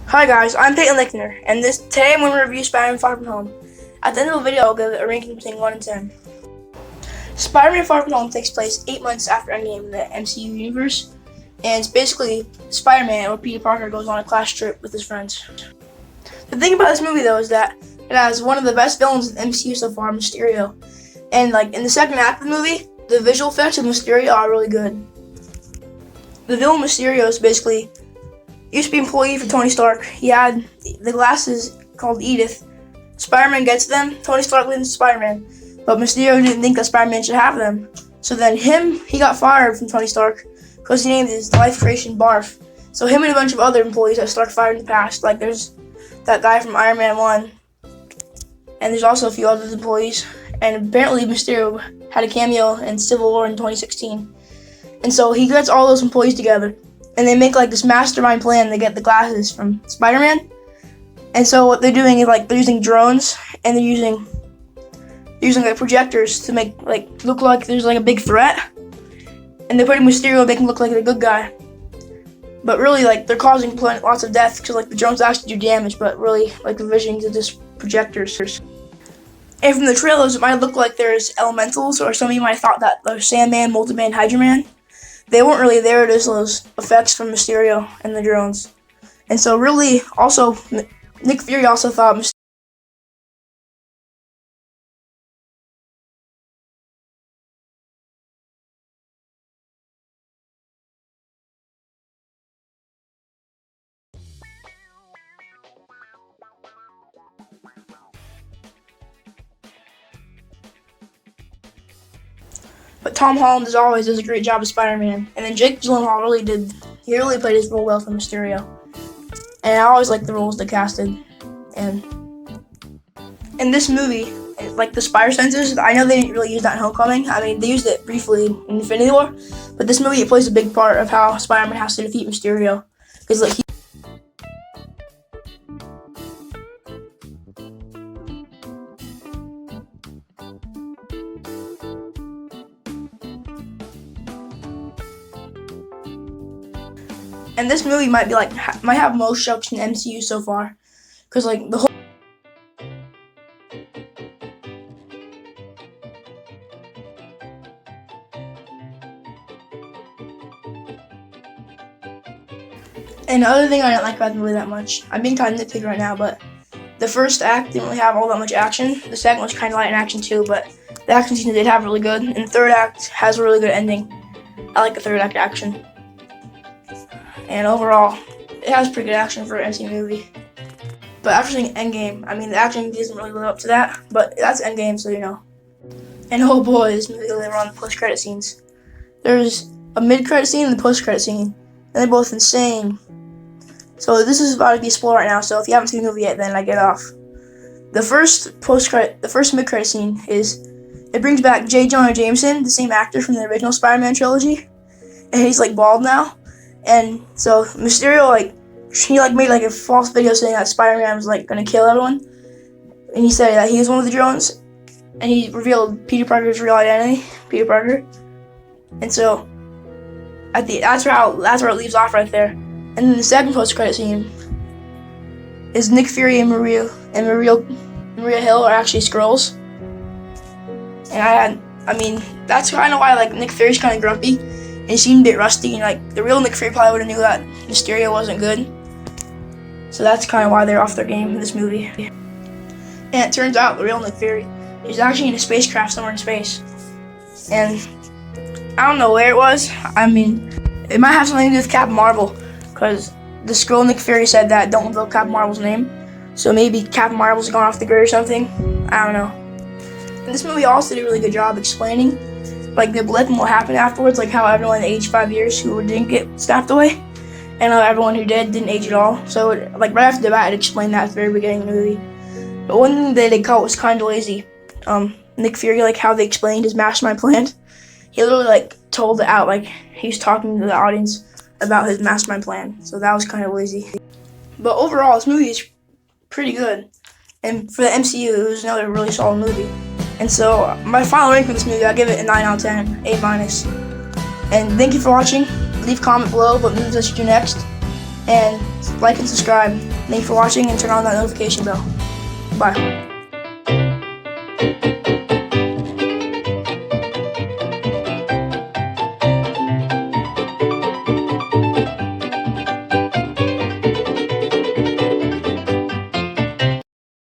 Hi guys, I'm Peyton Lickner, and today I'm going to review Spider-Man Far From Home. At the end of the video, I'll give it a ranking between 1 and 10. Spider-Man Far From Home takes place 8 months after Endgame in the MCU universe, and it's basically Spider-Man or Peter Parker goes on a class trip with his friends. The thing about this movie though is that it has one of the best villains in the MCU so far, Mysterio. And in the second act of the movie, the visual effects of Mysterio are really good. The villain Mysterio is basically used to be an employee for Tony Stark. He had the glasses called Edith. Spider-Man gets them. Tony Stark lends Spider-Man, but Mysterio didn't think that Spider-Man should have them. So then he got fired from Tony Stark because he named his life creation Barf. So him and a bunch of other employees that Stark fired in the past, like there's that guy from Iron Man 1, and there's also a few other employees. And apparently Mysterio had a cameo in Civil War in 2016. And so he gets all those employees together, and they make this mastermind plan to get the glasses from Spider-Man. And so what they're doing is they're using drones, and they're using projectors to make look like there's a big threat, and they're putting Mysterio, making him look like a good guy. But really they're causing lots of death because the drones actually do damage, but really the visions are just projectors. And from the trailers, it might look like there's elementals, or some of you might have thought that there's Sandman, Multiman, Hydra Man. They weren't really there. There's those effects from Mysterio and the drones. And so really, also, Nick Fury also thought Mysterio. But Tom Holland, as always, does a great job as Spider-Man. And then Jake Gyllenhaal he really played his role well for Mysterio. And I always like the roles they casted. And in this movie, the Spider Senses, I know they didn't really use that in Homecoming. I mean, they used it briefly in Infinity War. But this movie, it plays a big part of how Spider-Man has to defeat Mysterio. Because and this movie might be might have most jokes in the MCU so far, because the whole. And the other thing I didn't like about the movie that much, I'm being kind of nitpicky right now, but the first act didn't really have all that much action. The second was kind of light in action too, but the action scenes did have really good. And the third act has a really good ending. I like the third act action. And overall, it has pretty good action for an MCU movie. But after seeing Endgame, I mean, the action doesn't really live up to that, but that's Endgame, so you know. And oh boy, this movie later on the post-credit scenes. There's a mid-credit scene and the post-credit scene, and they're both insane. So this is about to be spoiled right now, so if you haven't seen the movie yet, then get off. The first mid-credit scene is, it brings back J. Jonah Jameson, the same actor from the original Spider-Man trilogy, and he's bald now. And so Mysterio, he made a false video saying that Spider-Man was gonna kill everyone, and he said that he was one of the drones, and he revealed Peter Parker's real identity, Peter Parker. And so that's where it leaves off right there. And then the second post-credit scene is Nick Fury and Maria Hill are actually Skrulls. And I mean that's kind of why Nick Fury's kind of grumpy. And he seemed a bit rusty, and the real Nick Fury probably would have knew that Mysterio wasn't good. So that's kind of why they're off their game in this movie. And it turns out the real Nick Fury is actually in a spacecraft somewhere in space. And I don't know where it was. I mean, it might have something to do with Captain Marvel, because the Skrull Nick Fury said that don't reveal Captain Marvel's name. So maybe Captain Marvel's gone off the grid or something. I don't know. And this movie also did a really good job explaining the blip and what happened afterwards, how everyone aged 5 years who didn't get snapped away, and everyone who didn't age at all. So right after the bat, it explained that at the very beginning of the movie. But one thing that they caught was kind of lazy. Nick Fury, how they explained his mastermind plan. He literally told it out, he was talking to the audience about his mastermind plan. So that was kind of lazy. But overall, this movie is pretty good. And for the MCU, it was another really solid movie. And so my final ranking for this movie, I'll give it a 9 out of 10, A-. And thank you for watching. Leave a comment below what movies I should do next. and like and subscribe. Thanks for watching and turn on that notification bell. Bye.